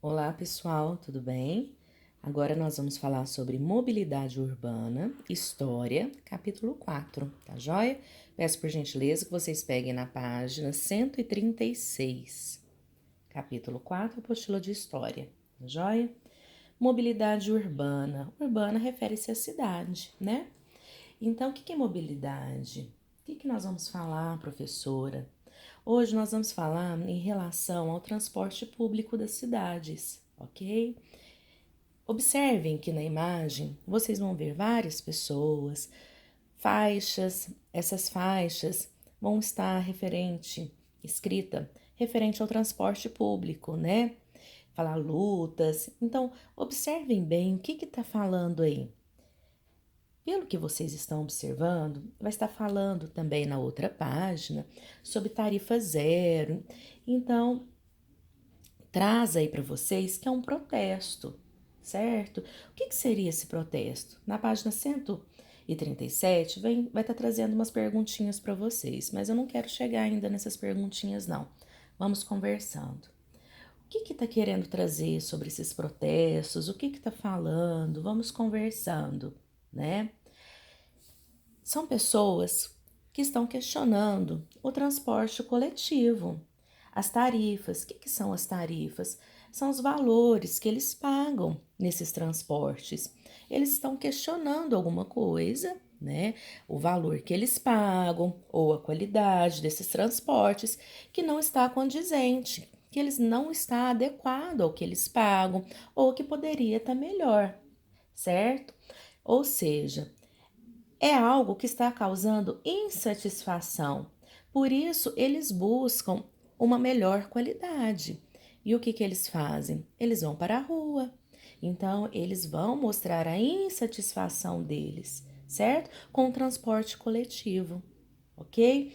Olá, pessoal, tudo bem? Agora nós vamos falar sobre mobilidade urbana, história, capítulo 4, tá joia? Peço por gentileza que vocês peguem na página 136, capítulo 4, apostila de história, tá joia? Mobilidade urbana. Urbana refere-se à cidade, né? Então, o que é mobilidade? O que nós vamos falar, professora? Hoje nós vamos falar em relação ao transporte público das cidades, ok? Observem que na imagem vocês vão ver várias pessoas, faixas, essas faixas vão estar escrita referente ao transporte público, né? Falar lutas. Então, observem bem o que está falando aí. Pelo que vocês estão observando, vai estar falando também na outra página sobre tarifa zero. Então, traz aí para vocês que é um protesto, certo? O que seria esse protesto? Na página 137 vai estar trazendo umas perguntinhas para vocês, mas eu não quero chegar ainda nessas perguntinhas, não. Vamos conversando. O que está querendo trazer sobre esses protestos? O que está falando? Vamos conversando, né? São pessoas que estão questionando o transporte coletivo, as tarifas. O que são as tarifas? São os valores que eles pagam nesses transportes. Eles estão questionando alguma coisa, né? O valor que eles pagam ou a qualidade desses transportes que não está condizente, que eles não está adequado ao que eles pagam ou que poderia estar melhor, certo? Ou seja, é algo que está causando insatisfação. Por isso, eles buscam uma melhor qualidade. E o que eles fazem? Eles vão para a rua. Então, eles vão mostrar a insatisfação deles, certo? Com o transporte coletivo, ok?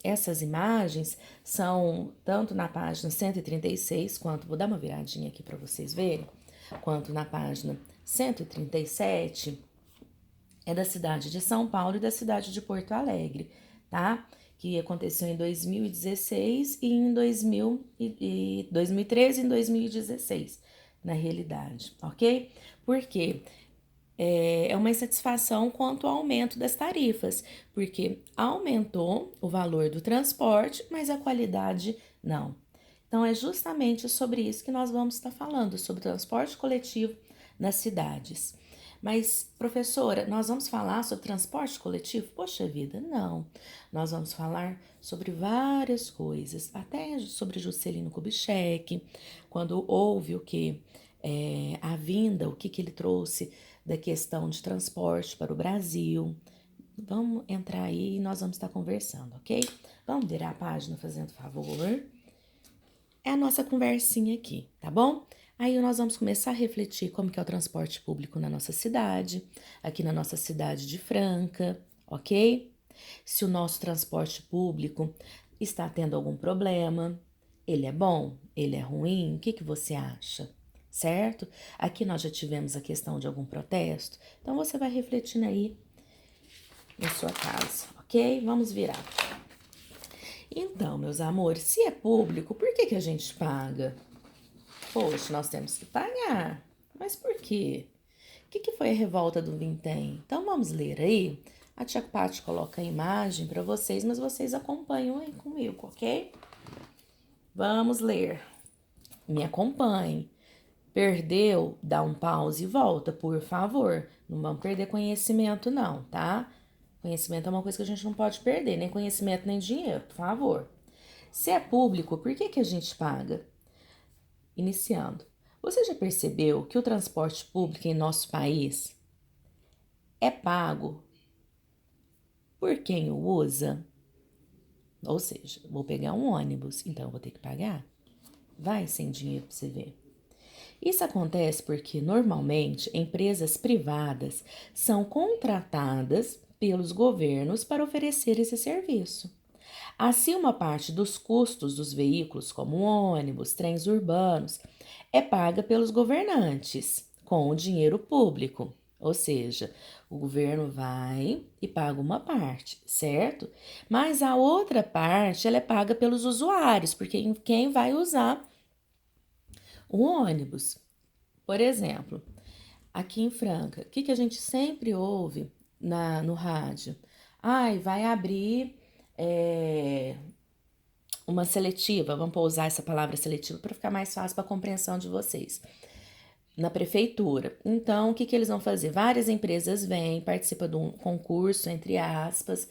Essas imagens são tanto na página 136, quanto, vou dar uma viradinha aqui para vocês verem, quanto na página 137, é da cidade de São Paulo e da cidade de Porto Alegre, tá? Que aconteceu em 2016 e em 2013 e em 2016, na realidade, ok? Porque é uma insatisfação quanto ao aumento das tarifas, porque aumentou o valor do transporte, mas a qualidade não. Então, é justamente sobre isso que nós vamos estar falando, sobre transporte coletivo nas cidades. Mas, professora, nós vamos falar sobre transporte coletivo? Poxa vida, não. Nós vamos falar sobre várias coisas, até sobre Juscelino Kubitschek, quando houve o que? A vinda, o que ele trouxe da questão de transporte para o Brasil. Vamos entrar aí e nós vamos estar conversando, ok? Vamos virar a página fazendo favor. É a nossa conversinha aqui, tá bom? Aí nós vamos começar a refletir como que é o transporte público na nossa cidade, aqui na nossa cidade de Franca, ok? Se o nosso transporte público está tendo algum problema, ele é bom, ele é ruim, o que você acha? Certo? Aqui nós já tivemos a questão de algum protesto, então você vai refletindo aí na sua casa, ok? Vamos virar. Então, meus amores, se é público, por que a gente paga? Poxa, nós temos que pagar. Mas por quê? O que foi a revolta do Vintém? Então vamos ler aí. A tia Paty coloca a imagem para vocês, mas vocês acompanham aí comigo, ok? Vamos ler. Me acompanhe. Perdeu? Dá um pause e volta, por favor. Não vamos perder conhecimento, não, tá? Conhecimento é uma coisa que a gente não pode perder, nem conhecimento nem dinheiro, por favor. Se é público, por que a gente paga? Iniciando. Você já percebeu que o transporte público em nosso país é pago por quem o usa? Ou seja, vou pegar um ônibus, então eu vou ter que pagar? Vai sem dinheiro para você ver. Isso acontece porque, normalmente, empresas privadas são contratadas pelos governos para oferecer esse serviço. Assim, uma parte dos custos dos veículos, como ônibus, trens urbanos, é paga pelos governantes com o dinheiro público. Ou seja, o governo vai e paga uma parte, certo? Mas a outra parte ela é paga pelos usuários, porque quem vai usar O ônibus, por exemplo, aqui em Franca, o que a gente sempre ouve no rádio? Ai, vai abrir uma seletiva, vamos usar essa palavra seletiva para ficar mais fácil para a compreensão de vocês. Na prefeitura. Então, o que eles vão fazer? Várias empresas vêm, participam de um concurso, entre aspas,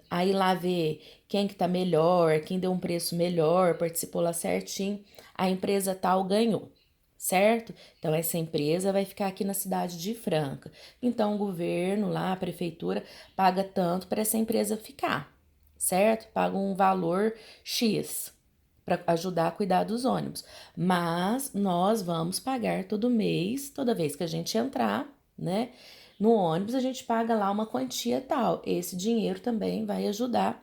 aí lá vê quem que tá melhor, quem deu um preço melhor, participou lá certinho, a empresa tal ganhou, certo? Então, essa empresa vai ficar aqui na cidade de Franca. Então, o governo lá, a prefeitura, paga tanto para essa empresa ficar, certo? Paga um valor X para ajudar a cuidar dos ônibus. Mas nós vamos pagar todo mês, toda vez que a gente entrar, né? No ônibus a gente paga lá uma quantia tal. Esse dinheiro também vai ajudar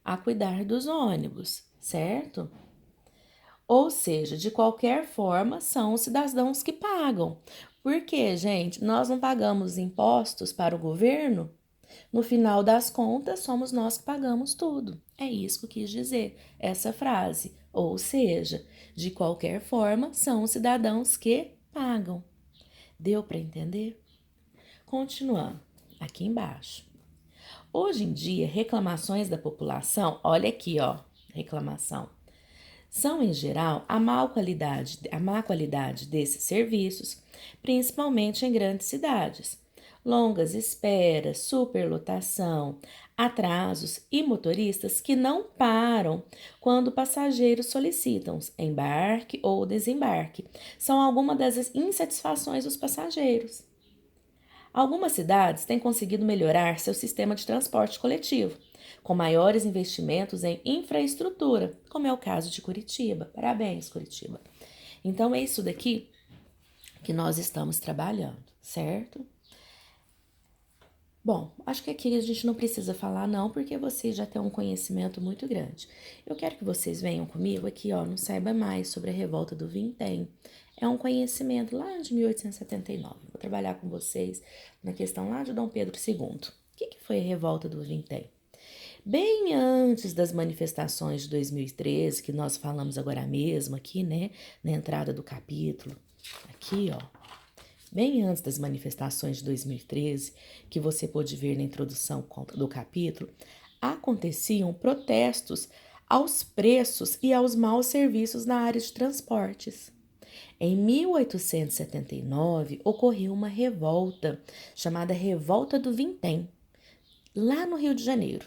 a cuidar dos ônibus, certo? Ou seja, de qualquer forma, são os cidadãos que pagam. Porque, gente, nós não pagamos impostos para o governo? No final das contas, somos nós que pagamos tudo. É isso que eu quis dizer, essa frase. Ou seja, de qualquer forma, são os cidadãos que pagam. Deu para entender? Continuando, aqui embaixo. Hoje em dia, reclamações da população, olha aqui, ó, reclamação, são em geral a má qualidade desses serviços, principalmente em grandes cidades. Longas esperas, superlotação, atrasos e motoristas que não param quando passageiros solicitam embarque ou desembarque. São algumas das insatisfações dos passageiros. Algumas cidades têm conseguido melhorar seu sistema de transporte coletivo, com maiores investimentos em infraestrutura, como é o caso de Curitiba. Parabéns, Curitiba. Então, é isso daqui que nós estamos trabalhando, certo? Bom, acho que aqui a gente não precisa falar não, porque vocês já têm um conhecimento muito grande. Eu quero que vocês venham comigo aqui, ó, no Saiba Mais sobre a Revolta do Vintém. É um conhecimento lá de 1879. Vou trabalhar com vocês na questão lá de Dom Pedro II. O que foi a Revolta do Vintém? Bem antes das manifestações de 2013, que nós falamos agora mesmo aqui, né, na entrada do capítulo, aqui, ó, bem antes das manifestações de 2013, que você pôde ver na introdução do capítulo, aconteciam protestos aos preços e aos maus serviços na área de transportes. Em 1879, ocorreu uma revolta chamada Revolta do Vintém, lá no Rio de Janeiro,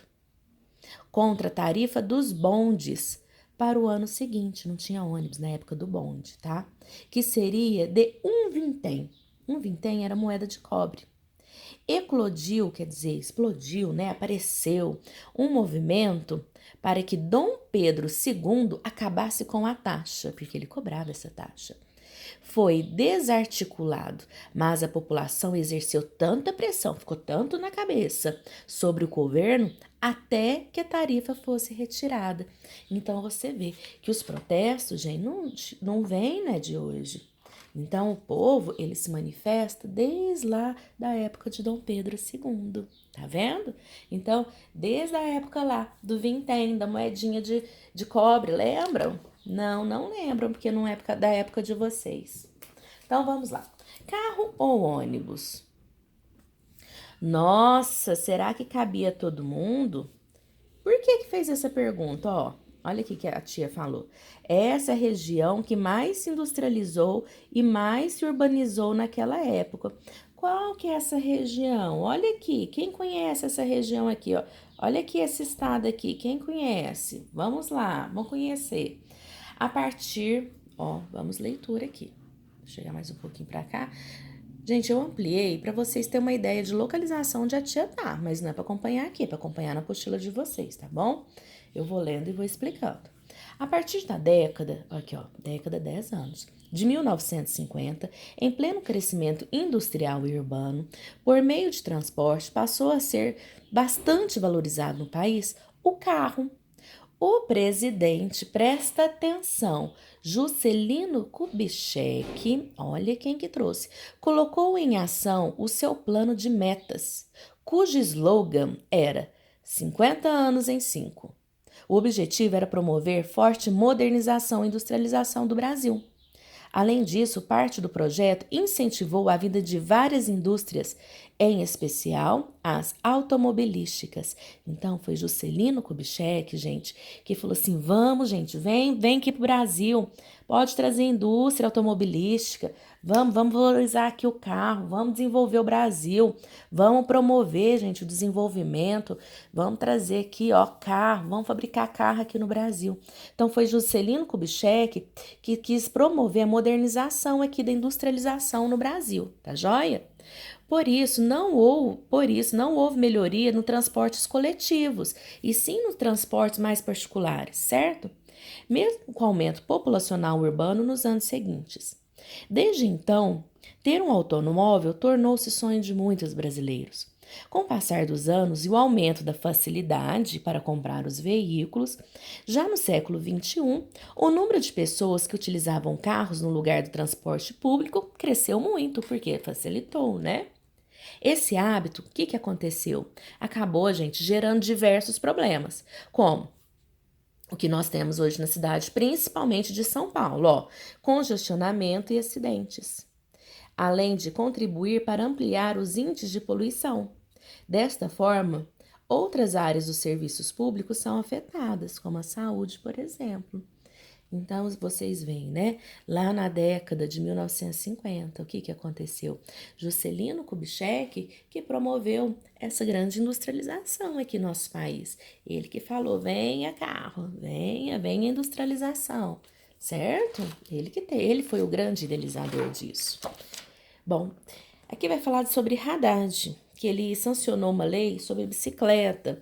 contra a tarifa dos bondes para o ano seguinte. Não tinha ônibus na época do bonde, tá? Que seria de um vintém. Um vintém era moeda de cobre. Eclodiu, quer dizer, explodiu, né? Apareceu um movimento para que Dom Pedro II acabasse com a taxa, porque ele cobrava essa taxa. Foi desarticulado, mas a população exerceu tanta pressão, ficou tanto na cabeça sobre o governo até que a tarifa fosse retirada. Então você vê que os protestos, gente, não vêm, né, de hoje. Então o povo, ele se manifesta desde lá da época de Dom Pedro II, tá vendo? Então, desde a época lá do vintém, da moedinha de cobre, lembram? Não lembram, porque não é da época de vocês. Então, vamos lá. Carro ou ônibus? Nossa, será que cabia todo mundo? Por que fez essa pergunta? Ó, olha aqui que a tia falou. Essa é a região que mais se industrializou e mais se urbanizou naquela época. Qual que é essa região? Olha aqui, quem conhece essa região aqui, ó? Olha aqui esse estado aqui, quem conhece? Vamos lá, vamos conhecer. A partir, ó, vamos leitura aqui. Vou chegar mais um pouquinho para cá. Gente, eu ampliei para vocês terem uma ideia de localização onde a tia tá, mas não é para acompanhar aqui, é para acompanhar na apostila de vocês, tá bom? Eu vou lendo e vou explicando. A partir da década, aqui ó, década 10 anos, de 1950, em pleno crescimento industrial e urbano, por meio de transporte, passou a ser bastante valorizado no país o carro. O presidente, presta atenção, Juscelino Kubitschek, olha quem que trouxe, colocou em ação o seu plano de metas, cujo slogan era 50 anos em 5. O objetivo era promover forte modernização e industrialização do Brasil. Além disso, parte do projeto incentivou a vida de várias indústrias, em especial as automobilísticas. Então, foi Juscelino Kubitschek, gente, que falou assim: vamos, gente, vem aqui pro Brasil, pode trazer indústria automobilística, vamos valorizar aqui o carro, vamos desenvolver o Brasil, vamos promover, gente, o desenvolvimento, vamos trazer aqui, ó, carro, vamos fabricar carro aqui no Brasil. Então, foi Juscelino Kubitschek que quis promover a modernização aqui da industrialização no Brasil, tá joia? Por isso não houve melhoria nos transportes coletivos, e sim nos transportes mais particulares, certo? Mesmo com o aumento populacional urbano nos anos seguintes. Desde então, ter um automóvel tornou-se sonho de muitos brasileiros. Com o passar dos anos e o aumento da facilidade para comprar os veículos, já no século XXI, o número de pessoas que utilizavam carros no lugar do transporte público cresceu muito, porque facilitou, né? Esse hábito, o que aconteceu? Acabou, gente, gerando diversos problemas, como o que nós temos hoje na cidade, principalmente de São Paulo, ó, congestionamento e acidentes, além de contribuir para ampliar os índices de poluição. Desta forma, outras áreas dos serviços públicos são afetadas, como a saúde, por exemplo. Então, vocês veem, né? Lá na década de 1950, o que aconteceu? Juscelino Kubitschek que promoveu essa grande industrialização aqui no nosso país. Ele que falou, venha carro, venha industrialização, certo? Ele foi o grande idealizador disso. Bom, aqui vai falar sobre Haddad, que ele sancionou uma lei sobre bicicleta.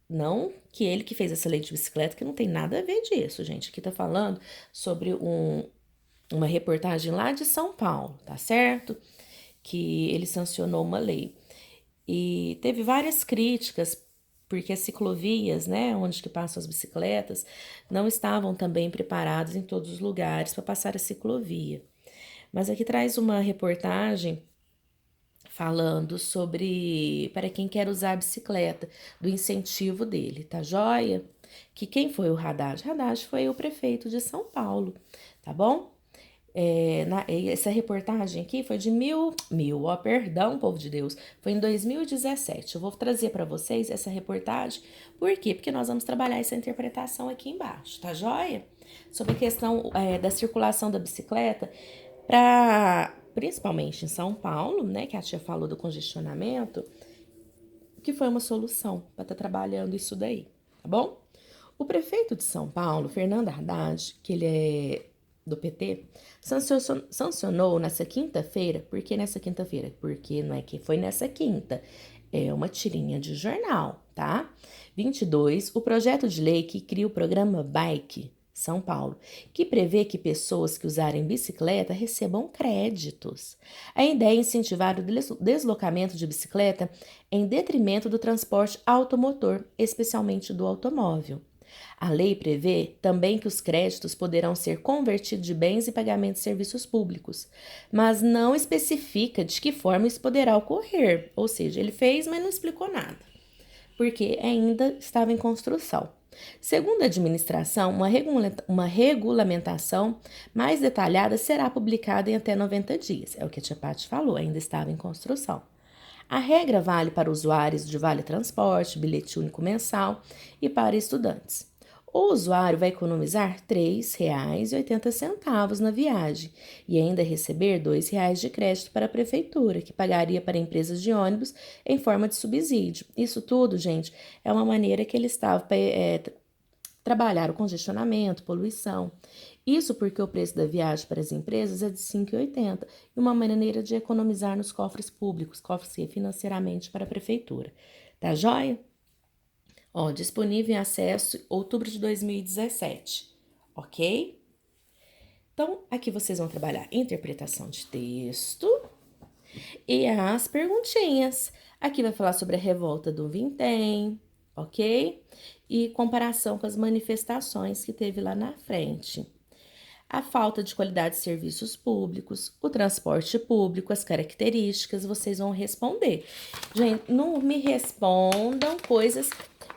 Não que ele que fez essa lei de bicicleta, que não tem nada a ver disso, gente. Aqui tá falando sobre uma reportagem lá de São Paulo, tá certo? Que ele sancionou uma lei. E teve várias críticas, porque as ciclovias, né, onde que passam as bicicletas, não estavam também preparadas em todos os lugares para passar a ciclovia. Mas aqui traz uma reportagem falando sobre para quem quer usar a bicicleta, do incentivo dele, tá joia? Que quem foi o Haddad? Haddad foi o prefeito de São Paulo, tá bom? Essa reportagem aqui foi de perdão, povo de Deus, foi em 2017. Eu vou trazer para vocês essa reportagem, por quê? Porque nós vamos trabalhar essa interpretação aqui embaixo, tá joia? Sobre a questão da circulação da bicicleta, principalmente em São Paulo, né, que a tia falou do congestionamento, que foi uma solução para estar trabalhando isso daí, tá bom? O prefeito de São Paulo, Fernando Haddad, que ele é do PT, sancionou nessa quinta-feira, porque não é que foi nessa quinta, é uma tirinha de jornal, tá? 22, o projeto de lei que cria o programa Bike São Paulo, que prevê que pessoas que usarem bicicleta recebam créditos. A ideia é incentivar o deslocamento de bicicleta em detrimento do transporte automotor, especialmente do automóvel. A lei prevê também que os créditos poderão ser convertidos de bens e pagamentos de serviços públicos, mas não especifica de que forma isso poderá ocorrer. Ou seja, ele fez, mas não explicou nada, porque ainda estava em construção. Segundo a administração, uma regulamentação mais detalhada será publicada em até 90 dias. É o que a tia Paty falou, ainda estava em construção. A regra vale para usuários de Vale Transporte, bilhete único mensal e para estudantes. O usuário vai economizar R$ 3,80 na viagem e ainda receber R$ 2,00 de crédito para a prefeitura, que pagaria para empresas de ônibus em forma de subsídio. Isso tudo, gente, é uma maneira que ele estava para trabalhar o congestionamento, poluição. Isso porque o preço da viagem para as empresas é de R$ 5,80 e uma maneira de economizar nos cofres públicos, financeiramente para a prefeitura. Tá joia? Ó, disponível em acesso em outubro de 2017, ok? Então, aqui vocês vão trabalhar interpretação de texto e as perguntinhas. Aqui vai falar sobre a revolta do Vintém, ok? E comparação com as manifestações que teve lá na frente. A falta de qualidade de serviços públicos, o transporte público, as características, vocês vão responder. Gente, não me respondam coisas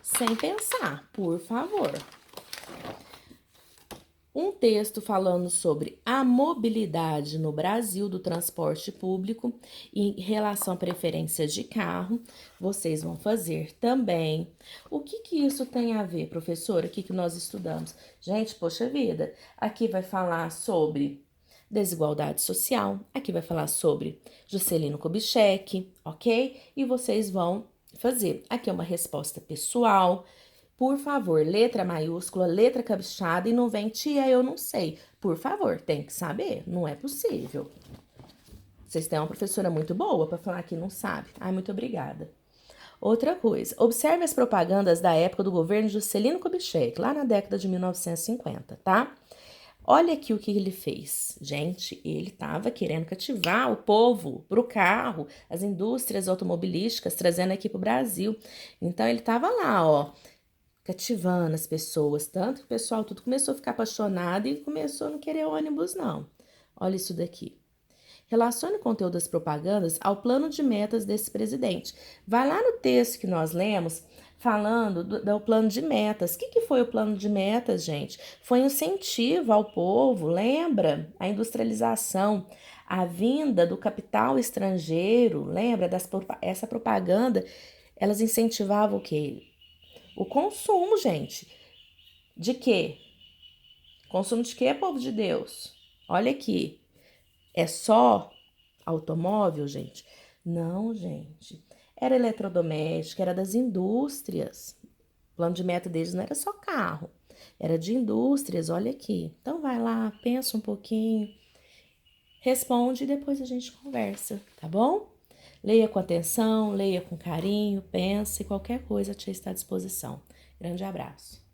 sem pensar, por favor. um texto falando sobre a mobilidade no Brasil do transporte público em relação à preferência de carro. Vocês vão fazer também. O que isso tem a ver, professora? O que nós estudamos? Gente, poxa vida, aqui vai falar sobre desigualdade social, aqui vai falar sobre Juscelino Kubitschek, ok? E vocês vão fazer. Aqui é uma resposta pessoal. Por favor, letra maiúscula, letra caprichada e não vem, tia, eu não sei. Por favor, tem que saber, não é possível. Vocês têm uma professora muito boa para falar que não sabe. Ai, muito obrigada. Outra coisa, observe as propagandas da época do governo Juscelino Kubitschek, lá na década de 1950, tá? Olha aqui o que ele fez. Gente, ele estava querendo cativar o povo para o carro, as indústrias automobilísticas, trazendo aqui para o Brasil. Então, ele estava lá, ó, cativando as pessoas, tanto que o pessoal tudo começou a ficar apaixonado e começou a não querer ônibus, não. Olha isso daqui. Relacione o conteúdo das propagandas ao plano de metas desse presidente. Vai lá no texto que nós lemos, falando do plano de metas. O que foi o plano de metas, gente? Foi um incentivo ao povo, lembra? A industrialização, a vinda do capital estrangeiro, lembra? Essa propaganda, elas incentivavam o quê? O consumo, gente. De quê? Consumo de quê, povo de Deus? Olha aqui. É só automóvel, gente? Não, gente. Era eletrodoméstico, era das indústrias. O plano de meta deles não era só carro, era de indústrias, olha aqui. Então vai lá, pensa um pouquinho, responde e depois a gente conversa, tá bom? Leia com atenção, leia com carinho, pense, qualquer coisa a tia está à disposição. Grande abraço.